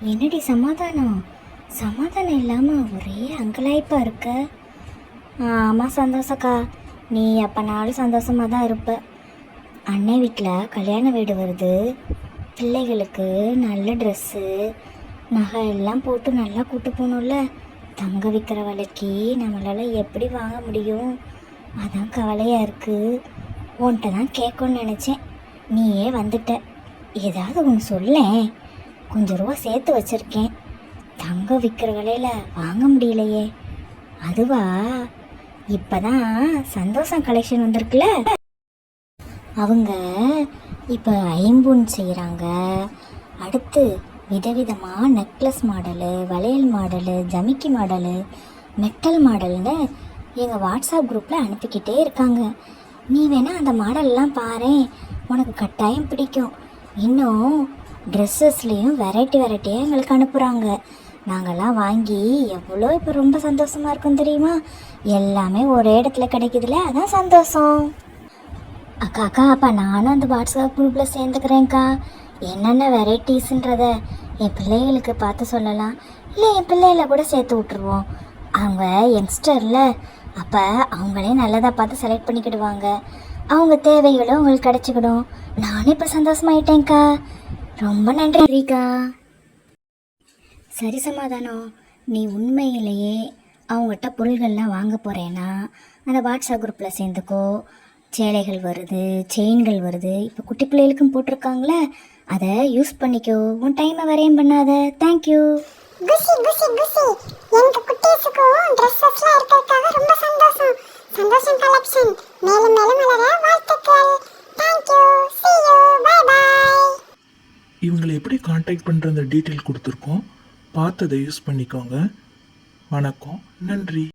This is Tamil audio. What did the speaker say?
என்னடி சமாதானம்? சமாதானம் இல்லாமல் ஒரே அங்கலாய்ப்பாக இருக்க. ஆமாம் சந்தோஷக்கா, நீ எப்போனாலும் சந்தோஷமாக தான் இருப்ப. அன்னை வீட்டில் கல்யாண வீடு வருது. பிள்ளைகளுக்கு நல்ல ட்ரெஸ்ஸு நகை எல்லாம் போட்டு நல்லா கூட்டு போகணும்ல. தங்க விற்கிற விலைக்கு நம்மளால் எப்படி வாங்க முடியும்? அதான் கவலையாக இருக்குது. உன்கிட்ட தான் கேட்கணும்னு நினச்சேன், நீயே வந்துட்ட. ஏதாவது ஒன்று சொல்லேன். கொஞ்சம் ரூபா சேர்த்து வச்சுருக்கேன். தங்கம் விற்கிற விலையில் வாங்க முடியலையே. அதுவா, இப்போ தான் சந்தோஷம் கலெக்ஷன் வந்திருக்குல்ல, அவங்க இப்போ ஐம்பொன் செய்கிறாங்க. அடுத்து விதவிதமாக நெக்லஸ் மாடலு, வளையல் மாடலு, ஜமிக்கி மாடலு, மெட்டல் மாடல்னு எங்கள் வாட்ஸ்அப் குரூப்பில் அனுப்பிக்கிட்டே இருக்காங்க. நீ வேணால் அந்த மாடல்லாம் பாரேன், உனக்கு கட்டாயம் பிடிக்கும். இன்னும் ட்ரெஸ்ஸஸ்லேயும் வெரைட்டியாக எங்களுக்கு அனுப்புகிறாங்க. நாங்கள்லாம் வாங்கி எவ்வளோ இப்போ ரொம்ப சந்தோஷமாக இருக்கும் தெரியுமா? எல்லாமே ஒரே இடத்துல கிடைக்குதுல, அதான் சந்தோஷம். அக்கா, அப்போ நானும் அந்த வாட்ஸ்அப் குரூப்பில் சேர்ந்துக்கிறேன்க்கா. என்னென்ன வெரைட்டிஸுன்றத என் பிள்ளைகளுக்கு பார்த்து சொல்லலாம். இல்லை என் பிள்ளைகளை கூட சேர்த்து விட்ருவோம். அவங்க யங்ஸ்டரில், அப்போ அவங்களே நல்லதாக பார்த்து செலக்ட் பண்ணிக்கிடுவாங்க. அவங்க தேவைகளும் அவங்களுக்கு கிடச்சிக்கிடும். நானும் இப்போ சந்தோஷமாயிட்டேன்க்கா. ரொம்ப நன்றிக்கா. சரி சமாதானம், நீ உண்மையிலேயே அவங்ககிட்ட பொருள்கள்லாம் வாங்க போகிறேன்னா அந்த வாட்ஸ்அப் குரூப்பில் சேர்ந்துக்கோ. சேலைகள் வருது, செயின்கள் வருது, இப்போ குட்டி பிள்ளைகளுக்கும் போட்டிருக்காங்களே, அதை யூஸ் பண்ணிக்கோ. உன் டைமை வரையும் பண்ணாத. தேங்க்யூ. குஷி குஷி குஷி, எனக்கு குட்டீஸுக்கும் ட்ரெஸ்ஸஸ்லாம் இருக்கிறதுக்காக ரொம்ப சந்தோஷம். சந்தோஷம் கலெக்ஷன் மேலும் மேலும் வளர வாழ்த்துக்கள். Thank you, see you, bye bye. இவங்களை எப்படி காண்டாக்ட் பண்ணுற அந்த டீட்டெயில் கொடுத்துருக்கோம், பார்த்து அதை யூஸ் பண்ணிக்கோங்க. வணக்கம், நன்றி.